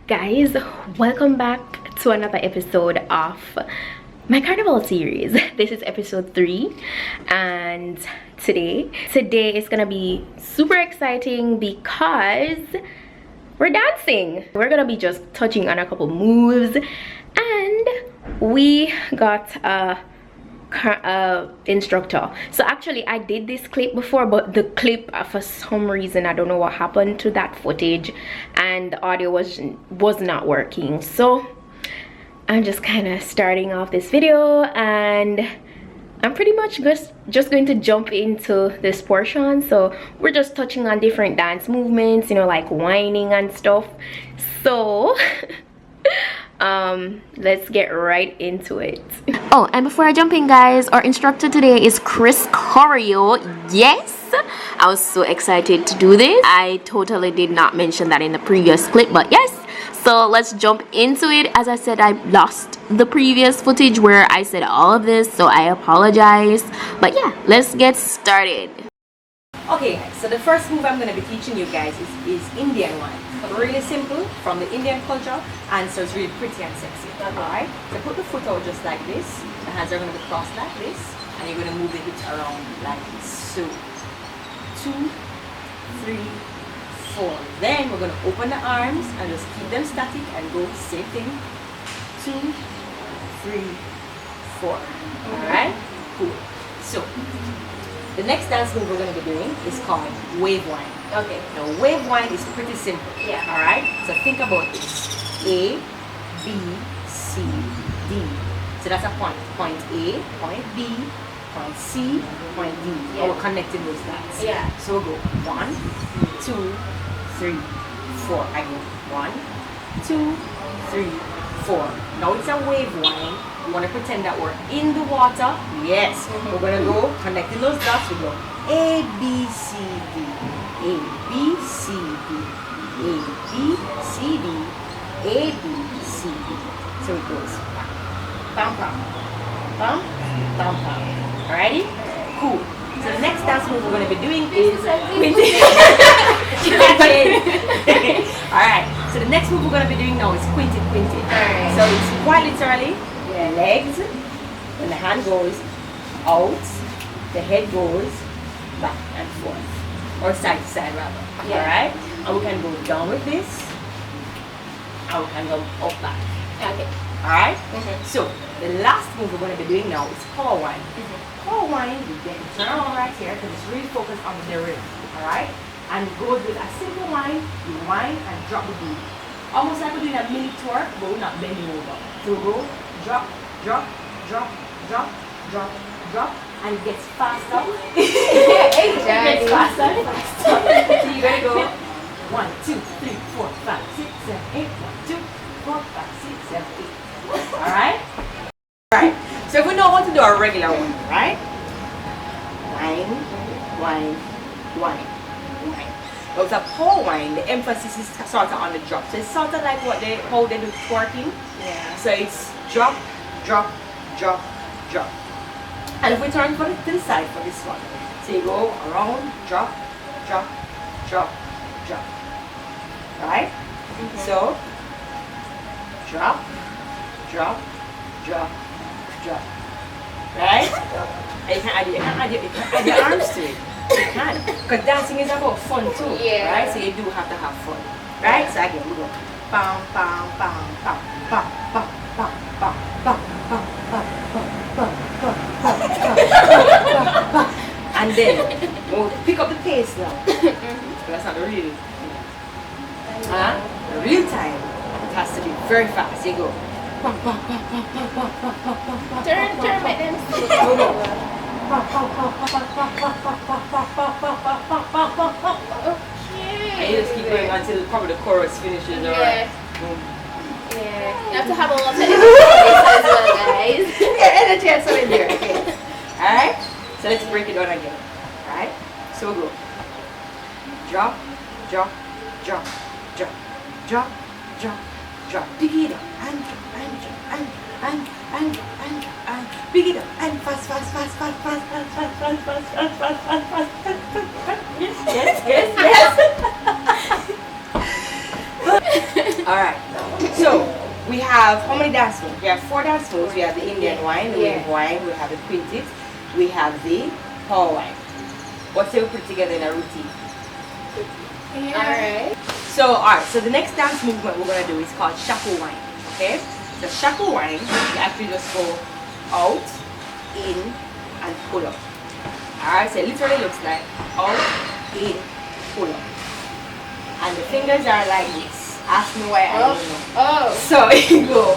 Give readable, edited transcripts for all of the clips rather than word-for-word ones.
Guys, welcome back to another episode of my carnival series. This is episode 3, and today is gonna be super exciting because we're dancing. We're gonna be just touching on a couple moves, and we got a instructor. So actually I did this clip before, but the clip, for some reason, I don't know what happened to that footage, and the audio was not working. So I'm just kind of starting off this video, and I'm pretty much just going to jump into this portion. So we're just touching on different dance movements, you know, like whining and stuff. So let's get right into it. Oh, and before I jump in, guys, our instructor today is Chris Choreo. Yes, I was so excited to do this. I totally did not mention that in the previous clip, but yes. So let's jump into it. As I said, I lost the previous footage where I said all of this, so I apologize. But yeah, let's get started. Okay guys, so the first move I'm going to be teaching you guys is Indian one. Really simple, from the Indian culture, and so it's really pretty and sexy. Alright, so put the foot out just like this. The hands are going to be crossed like this, and you're going to move the hips around like so. 2, 3, 4. Then we're going to open the arms and just keep them static and go same thing. 2, 3, 4. Alright, cool. So the next dance move we're going to be doing is called wave wine. Okay. Now wave wine is pretty simple. Yeah. Alright? So think about this. A, B, C, D. So that's a point. Point A, point B, point C, point D. Yeah. We're connecting those dots. Yeah. So we'll go 1, 2, 3, 4. I go 1, 2, 3, 4. Now it's a wave wine. We want to pretend that we're in the water. Yes. We're going to go connecting those dots. We go A, B, C, D. A, B, C, D. A, B, C, D. A, B, C, D. So it goes pam, pam, pam, pam, pam. Alrighty? Cool. So the next dance move we're going to be doing is Alright. So the next move we're going to be doing now is quintet. So it's quite literally legs, when the hand goes out, the head goes back and forth, or side to side rather. Yeah. Alright? And we can go down with this, and we can go up back. Okay. Alright? So the last move we're going to be doing now is power wine. Power wine, you get it turn around right here because it's really focused on the rhythm. Alright? And it goes with a simple wine. You whine and drop the beat. Almost like we're doing a mini twerk, but we're not bending over. So we'll go drop, drop, drop, drop, drop, drop, and it gets faster. It gets faster. So you're going to go 1, 2, 3, 4, 5, 6, 7, 8. 1, 2, 4, 5, 6, 7, 8. Alright? Alright. So if we know how to do a regular one, right? Whine, whine, whine, whine. But with a pole wine, the emphasis is sort of on the drop. So it's sort of like how they do twerking. Yeah. So it's drop, drop, drop, drop. And if we turn to the side for this one, so you go around, drop, drop, drop, drop. Right? So drop, drop, drop, drop. Right? And you can add your arms to it. You can. Because dancing is about fun too. Yeah. Right? So you do have to have fun. Right? So again we go bam, bam, bam, bam, bam, bam, bam, bam, bam, bam, bam, bam, bam, bam. And then we'll pick up the pace now. That's not the real the real time. It has to be very fast. You go turn back then. Okay. And you just keep going until probably the chorus finishes. Yeah. Alright. Yeah. You have to have a lot of energy as well, guys. Yeah, energy and so in there. Okay. Alright? So let's break it down again. Alright? So we'll go drop, drop, drop, drop, drop, drop, drop. Pick it up and pick it up and fast. Yes. Alright. So we have how many dance moves? We have 4 dance moves. We have the Indian wine, the wave wine, we have the quintet, we have the power wine. What say we put together in a routine? Alright. So so the next dance movement we're gonna do is called shaku wine. Okay? So shaku wine, you actually just go out, in, and pull up. Alright, so it literally looks like out, in, pull up. And the fingers are like this. Ask me why I don't know. Oh. So you go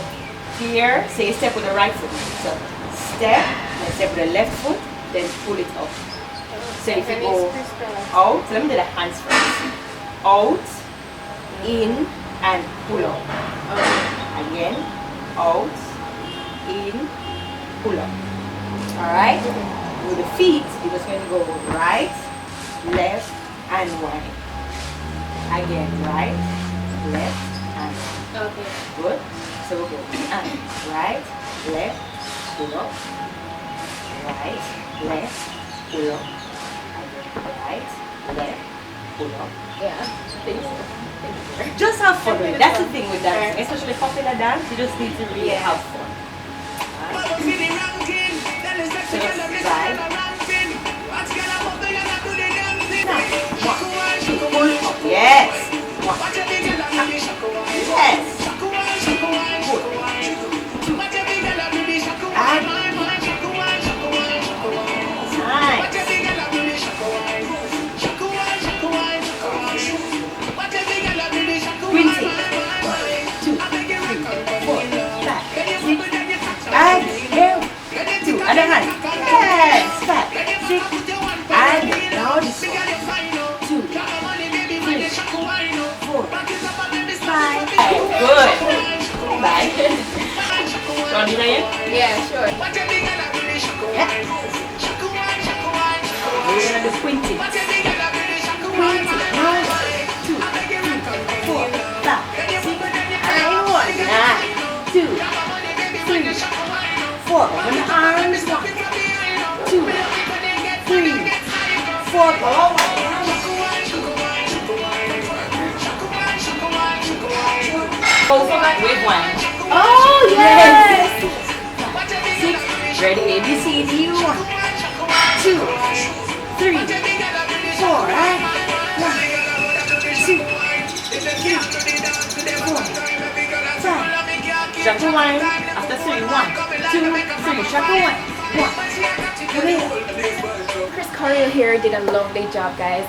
here, so you step with the right foot. So step, then step with the left foot, then pull it up. So if you go out, so let me do the hands first. Out, in, and pull up. Again, out, in, pull up. Alright? With the feet, you're just going to go right, left, and wide. Again, right, left, and Okay. good. So we'll go and right, left, pull up. Right, left, pull up. Again, right, left, pull up. Yeah. Just have fun with it. That's the thing with dancing. Especially popular dance, you just need to really have fun. So just slide. One, two, pull up. Yes. One. Yes. Pull. Other hand. Yes. 5, 6. And now this one. 2, 3, 4, 5. Good. Bye. Want to do that again? Yeah, sure. Yeah. We're gonna do quintet. Quintet. 1, 2, 3, 4, 5, 6. And 1, 2, 3, 4. Open the arms. 1, 2, 3, 4. Go away. Wave one. Oh, yes! 6. Ready? ABCD. 1, 2, 3, 4. Right? 1, 2, 3, 4, 5. Shaku wine. After 3. 1, 2, 3. Shaku wine. 1. Chris Corio here did a lovely job, guys.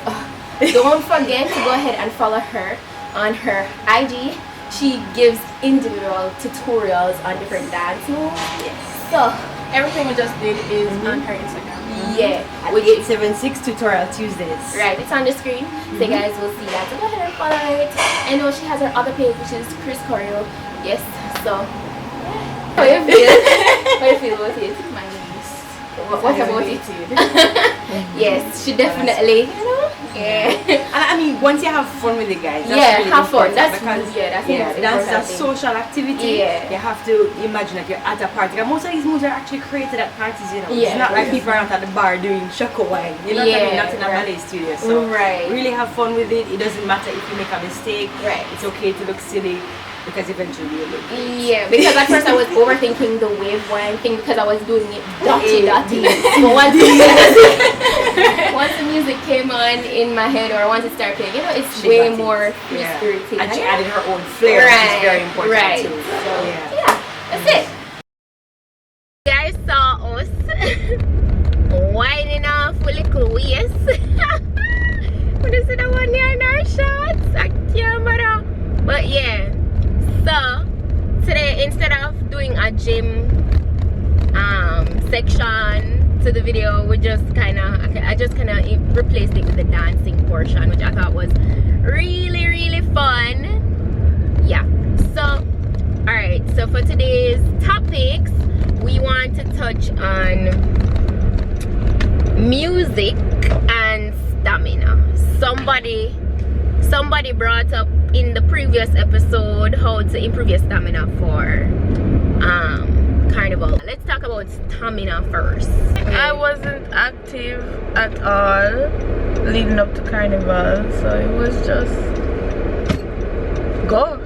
Don't forget to go ahead and follow her on her IG. She gives individual tutorials on different dance moves. Yes. So Everything we just did is on her Instagram. yeah, At 876 Tutorial Tuesdays. right, it's on the screen. So you guys will see that. So go ahead and follow it. I know she has her other page, which is Chris Corio. Yes. So how you feel? How you feel about it? My niece. What about it? Yes, she definitely. You know. Yeah. And I mean, once you have fun with it, guys, that's Yeah, really have fun. important That's because that's yeah, the that's a important thing. social activity. Yeah. You have to imagine like you're at a party. And most of these moves are actually created at parties, you know. Yeah. It's not like people are out at the bar doing shako wine. You know what I mean? Yeah, Not in a right. ballet studio. So Right. really have fun with it. It doesn't matter if you make a mistake. Right. It's okay to look silly because eventually you look good. Yeah, because at first I was overthinking the wave wine thing because I was doing it dotty. But once the music came on in my head or once it started playing, you know, it's She way got it. more free Yeah. spirited. And she added her own flair, which is very important right. too. So, Yeah. yeah, that's it. You guys saw us whining off with little waist. What is it? The one here in our shots? I can't remember. But yeah, so today instead of doing a gym section to the video, I just kind of replaced it with the dancing portion, which I thought was really fun. Yeah, so all right, so for today's topics we want to touch on music and stamina. Somebody brought up in the previous episode how to improve your stamina for carnival. Let's talk about stamina first. I wasn't active at all leading up to carnival, so it was just go.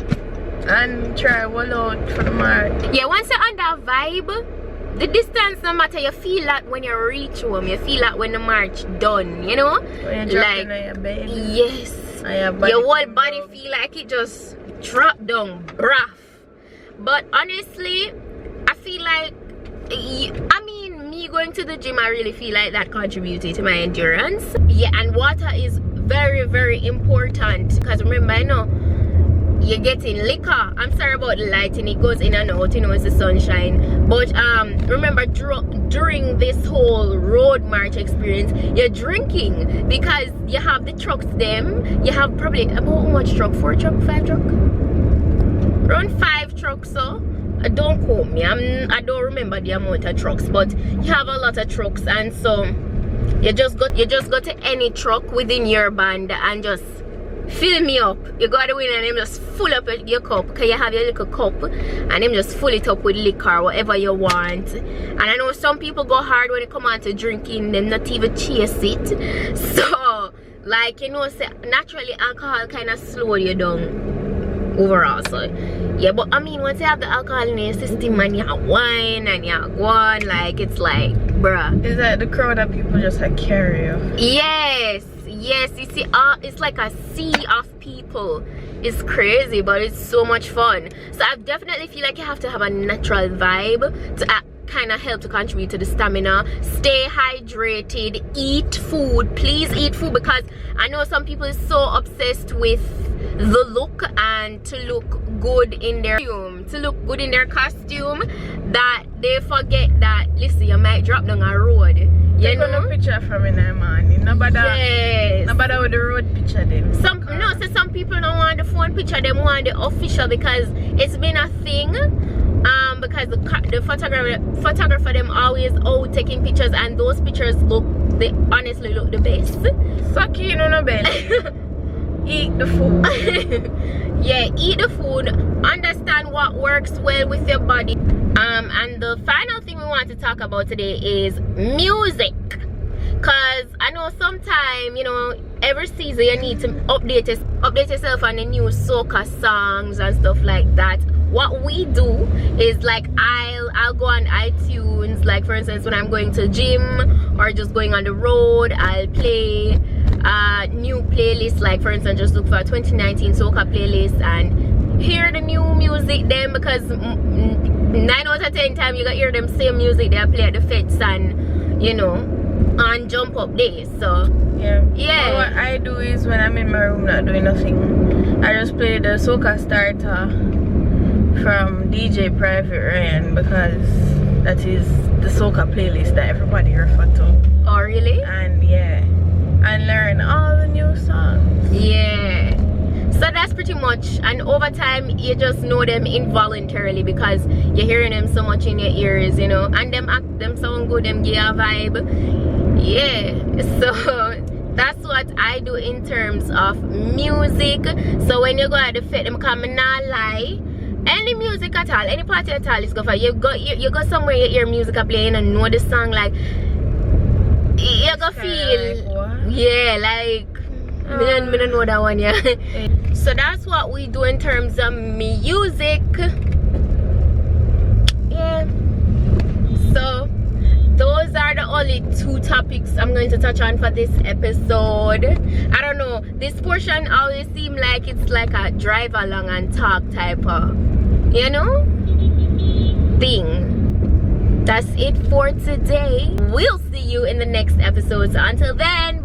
and try roll out for the march. Yeah, once you're on that vibe, the distance no matter, you feel that when you reach home, you feel that when the march done, you know? When you drop in your bed. Yes. And your whole body feel like it just dropped down, bruh. But honestly, I feel like, I mean, me going to the gym, I really feel like that contributed to my endurance. Yeah, and water is very, very important, because remember, I know you're getting liquor. I'm sorry about the lighting, it goes in and out, you know, it's the sunshine. But remember, during this whole road march experience, you're drinking, because you have the trucks them. You have probably about how much truck? 4 truck, 5 truck? Around 5 trucks, so don't quote me, I don't remember the amount of trucks, but you have a lot of trucks, and so you just go to any truck within your band and just fill me up. You go to win and them just full up your cup, because you have your little cup, and them just fill it up with liquor, whatever you want. And I know some people go hard when it come on to drinking, them not even chase it. So like, you know, say naturally alcohol kind of slow you down overall. So yeah, but I mean, once you have the alcohol in your system and you have wine and you have one, like, it's like, bruh, it's like the crowd of people just like carry you. Yes, you see, it's like a sea of people. It's crazy, but it's so much fun. So I definitely feel like you have to have a natural vibe to kind of help to contribute to the stamina. Stay hydrated, eat food, please eat food, because I know some people is so obsessed with the look and to look good in their costume, that they forget that, listen, you might drop down a road. You know? A picture from in there, man. Nobody with the road picture them. Some people don't want the phone picture, they want the official, because it's been a thing. Because the photographer them always out taking pictures, and those pictures they honestly look the best. Suck you on the belly. Eat the food. Yeah, eat the food, understand what works well with your body. And the final thing we want to talk about today is music, because I know sometimes, you know, every season you need to update yourself on the new soca songs and stuff like that. What we do is, like, I'll go on iTunes, like for instance when I'm going to the gym or just going on the road, I'll play new playlist. Like for instance, just look for a 2019 soca playlist and hear the new music then, because 9 out of 10 times you gotta hear them same music they play at the fets and, you know, on jump up days. So yeah. Well, what I do is, when I'm in my room not doing nothing, I just play the soca starter from DJ Private Ryan, because that is the soca playlist that everybody refer to. Oh really? And yeah, and learn all the new songs. Yeah, so that's pretty much, and over time you just know them involuntarily, because you're hearing them so much in your ears, you know, and them sound good, them give a vibe. Yeah, so that's what I do in terms of music. So when you go at the fit, them come and not lie, any music at all, any party at all is good for you. You go somewhere, you hear music playing and know the song, like you go feel like, yeah, like me don't know that one. Yeah. So that's what we do in terms of music. Yeah, so those are the only 2 topics I'm going to touch on for this episode. I don't know, this portion always seems like it's like a drive along and talk type of, you know, thing. That's it for today. We'll see you in the next episode. So until then,